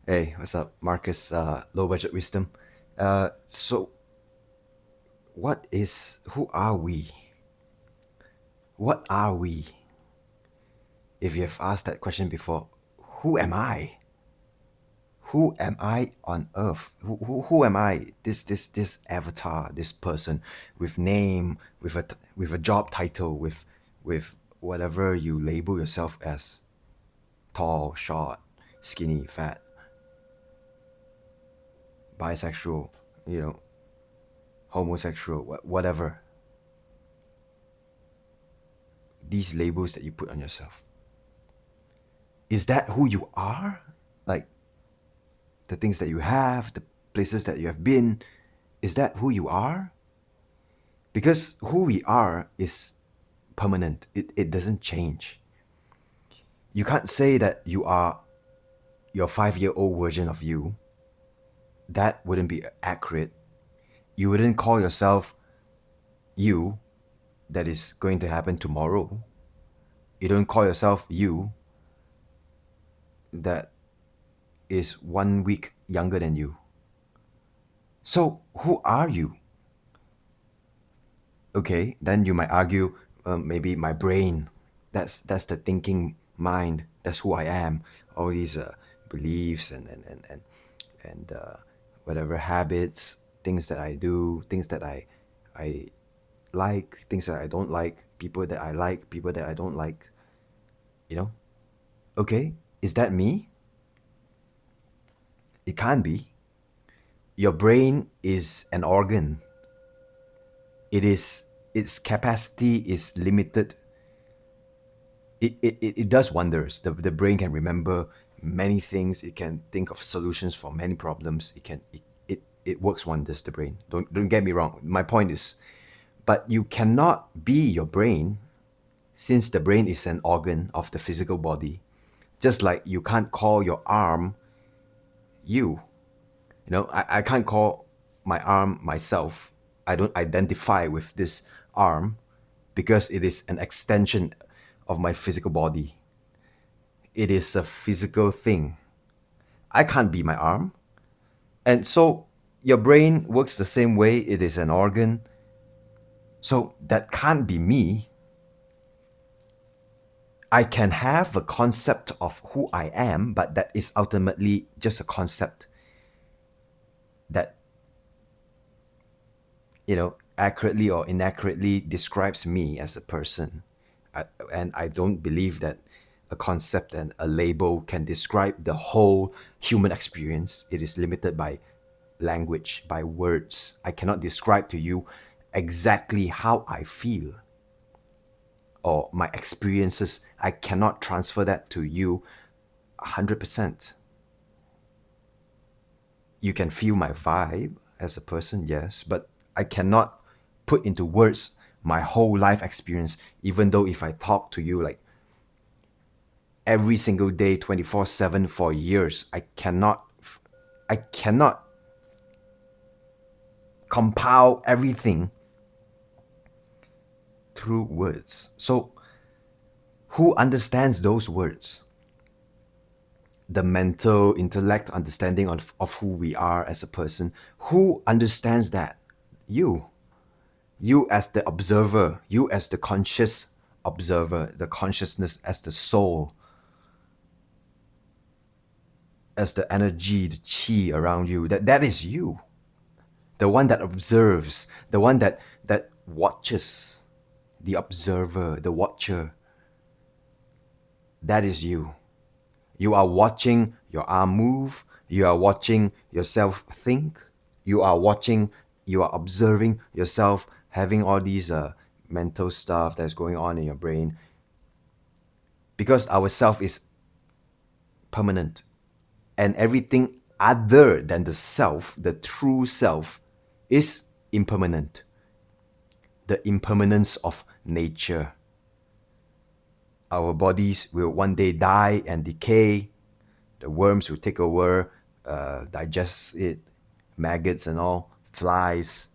Hey, what's up, Marcus? Low budget wisdom. So, who are we? What are we? If you have asked that question before, who am I? Who am I on earth? Who am I? This avatar, this person with name, with a job title, with whatever you label yourself as, tall, short, skinny, fat, bisexual, you know, homosexual, whatever. These labels that you put on yourself. Is that who you are? Like the things that you have, the places that you have been, is that who you are? Because who we are is permanent, it doesn't change. You can't say that you are your 5-year-old version of you. That wouldn't be accurate. You wouldn't call yourself you that is going to happen tomorrow. You don't call yourself you that is 1 week younger than you. So, who are you? Okay, then you might argue maybe my brain. That's the thinking mind. That's who I am. All these beliefs and whatever habits, things that I do, things that I like, things that I don't like, people that I like, people that I don't like. You know, okay, is that me? It can't be. Your brain is an organ. Its capacity is limited. It does wonders. The brain can remember many things. It can think of solutions for many problems. It works wonders, the brain. Don't get me wrong. My point is, but you cannot be your brain, since the brain is an organ of the physical body. Just like you can't call your arm you. I can't call my arm myself. I don't identify with this arm because it is an extension of my physical body. It is a physical thing. I can't be my arm. And so your brain works the same way. It is an organ. So that can't be me. I can have a concept of who I am, but that is ultimately just a concept that, accurately or inaccurately describes me as a person. And I don't believe that a concept and a label can describe the whole human experience. It is limited by language, by words. I cannot describe to you exactly how I feel or my experiences. I cannot transfer that to you 100%. You can feel my vibe as a person, yes, but I cannot put into words my whole life experience, even though if I talk to you like every single day 24/7 for years, I cannot compile everything through words. So who understands those words? The mental intellect understanding of who we are as a person. Who understands that? You as the observer, you as the conscious observer, the consciousness as the soul, as the energy, the chi around you. That is you. The one that observes, the one that watches, the observer, the watcher. That is you. You are watching your arm move. You are watching yourself think. You are observing yourself having all these mental stuff that's going on in your brain. Because our self is permanent. And everything other than the self, the true self, is impermanent. The impermanence of nature. Our bodies will one day die and decay. The worms will take over, digest it, maggots and all, flies.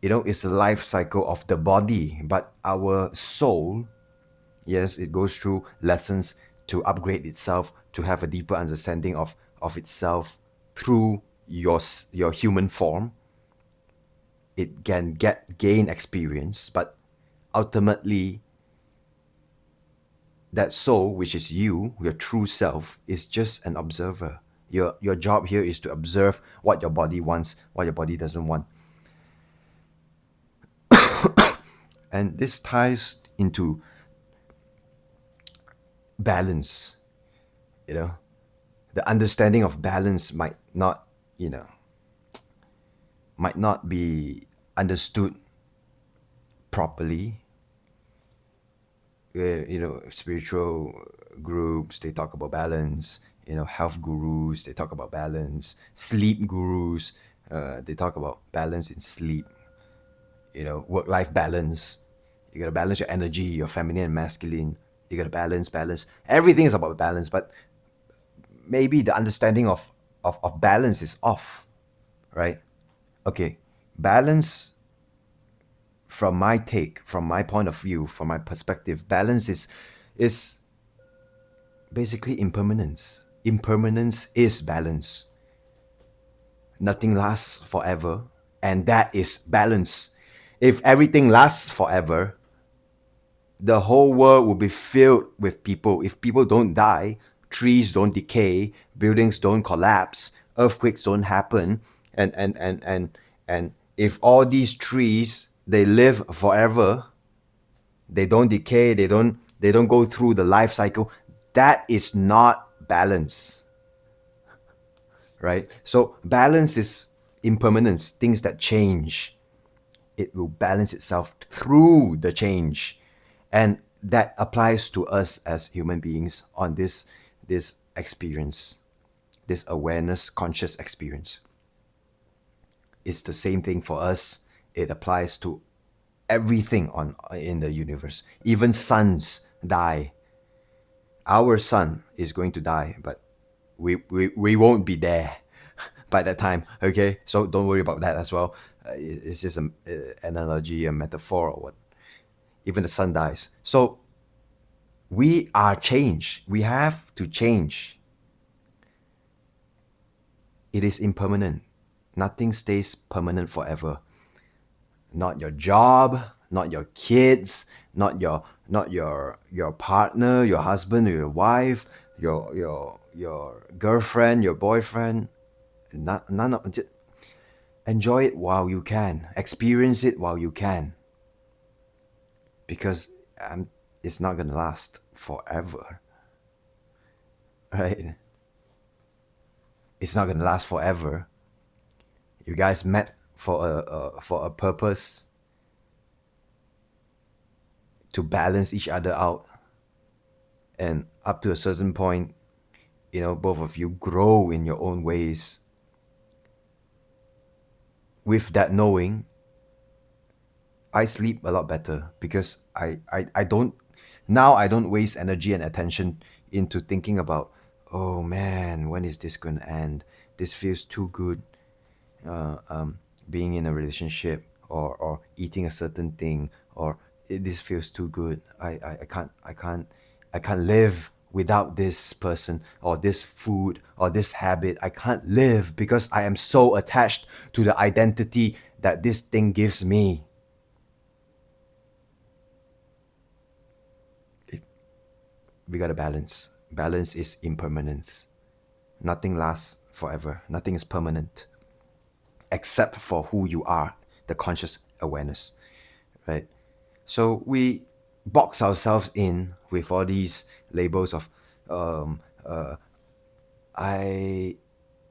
It's the life cycle of the body. But our soul, yes, it goes through lessons to upgrade itself, to have a deeper understanding of itself through your human form. It can gain experience, but ultimately that soul, which is you, your true self, is just an observer. Your job here is to observe what your body wants, what your body doesn't want. And this ties into balance. You know, the understanding of balance might not be understood properly. Spiritual groups, they talk about balance. Health gurus, they talk about balance. Sleep gurus, they talk about balance in sleep. Work-life balance. You gotta balance your energy, your feminine and masculine. You gotta balance. Everything is about balance, but maybe the understanding of balance is off, right? Okay, balance, from my take, from my point of view, from my perspective, balance is basically impermanence. Impermanence is balance. Nothing lasts forever, and that is balance. If everything lasts forever, the whole world will be filled with people. If people don't die, trees don't decay, buildings don't collapse, earthquakes don't happen, and if all these trees, they live forever, they don't decay, they don't go through the life cycle, that is not balance, right? So balance is impermanence, things that change. It will balance itself through the change, and that applies to us as human beings on this experience, this awareness conscious experience. It's the same thing for us. It applies to everything in the universe. Even suns die. Our sun is going to die, but we won't be there by that time. Okay, so don't worry about that as well. It's just an analogy, a metaphor, or what. Even the sun dies. So we are changed. We have to change. It is impermanent. Nothing stays permanent forever. Not your job, not your kids, not your partner, your husband or your wife, your girlfriend, your boyfriend. None of. Just enjoy it while you can. Experience it while you can. Because it's not gonna last forever, right? It's not gonna last forever. You guys met for a purpose, to balance each other out, and up to a certain point, both of you grow in your own ways. With that knowing, I sleep a lot better, because I don't waste energy and attention into thinking about, oh man, when is this gonna end? This feels too good. Being in a relationship, or eating a certain thing, or this feels too good. I can't live without this person, or this food, or this habit. I can't live because I am so attached to the identity that this thing gives me. We gotta balance. Balance is impermanence. Nothing lasts forever. Nothing is permanent, except for who you are, the conscious awareness, right? So we box ourselves in with all these labels of, I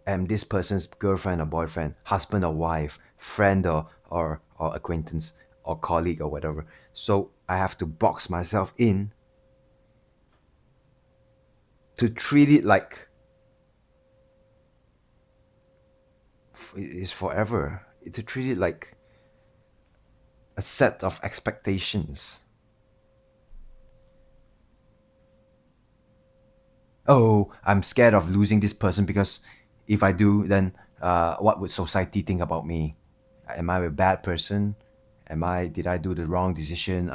am this person's girlfriend or boyfriend, husband or wife, friend or acquaintance or colleague or whatever. So I have to box myself in to treat it like it's forever, to treat it like a set of expectations. Oh, I'm scared of losing this person, because if I do, then what would society think about me? Am I a bad person? Did I do the wrong decision?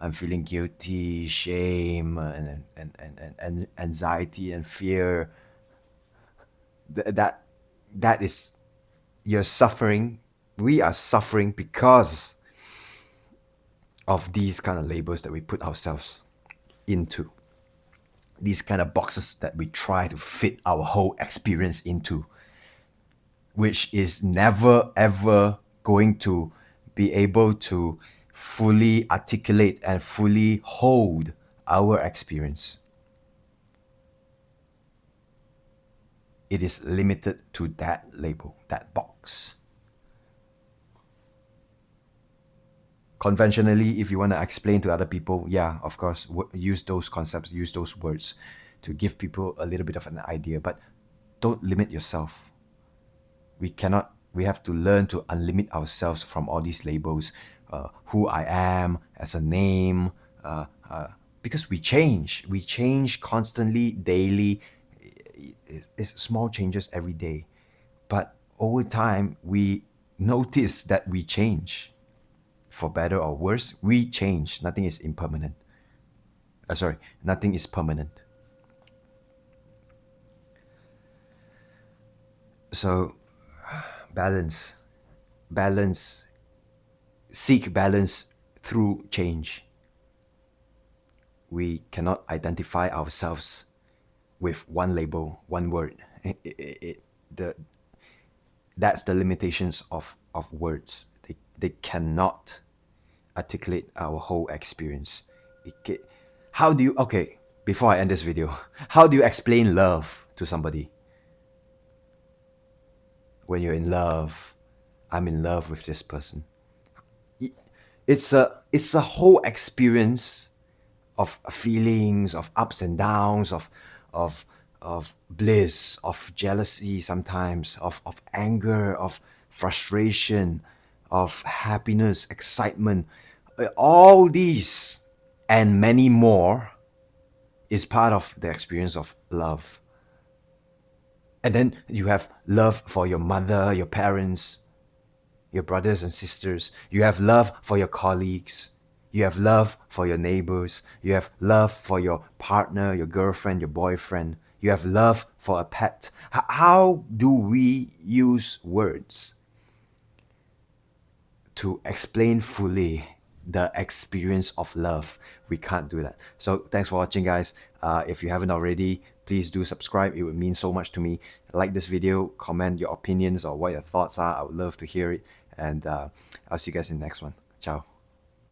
I'm feeling guilty, shame, and anxiety and fear. That is, you're suffering. We are suffering because of these kind of labels that we put ourselves into, these kind of boxes that we try to fit our whole experience into, which is never ever going to be able to fully articulate and fully hold our experience. It is limited to that label, that box. Conventionally, if you want to explain to other people, yeah, of course, use those concepts, use those words to give people a little bit of an idea, but don't limit yourself. We have to learn to unlimit ourselves from all these labels, who I am as a name, because we change constantly, daily. It's small changes every day, but over time we notice that we change, for better or worse. We change. Nothing is impermanent. Nothing is permanent. So balance, balance, seek balance through change. We cannot identify ourselves with one label, one word. That's the limitations of words. They cannot articulate our whole experience. How do you, okay, before I end this video, how do you explain love to somebody? When you're in love, I'm in love with this person. It's a whole experience of feelings, of ups and downs, of of bliss, of jealousy sometimes, of anger, of frustration, of happiness, excitement. All these and many more is part of the experience of love. And then you have love for your mother, your parents, your brothers and sisters. You have love for your colleagues. You have love for your neighbors. You have love for your partner, your girlfriend, your boyfriend. You have love for a pet. How do we use words to explain fully the experience of love? We can't do that. So thanks for watching, guys. If you haven't already, please do subscribe. It would mean so much to me. Like this video, comment your opinions or what your thoughts are. I would love to hear it. And I'll see you guys in the next one. Ciao.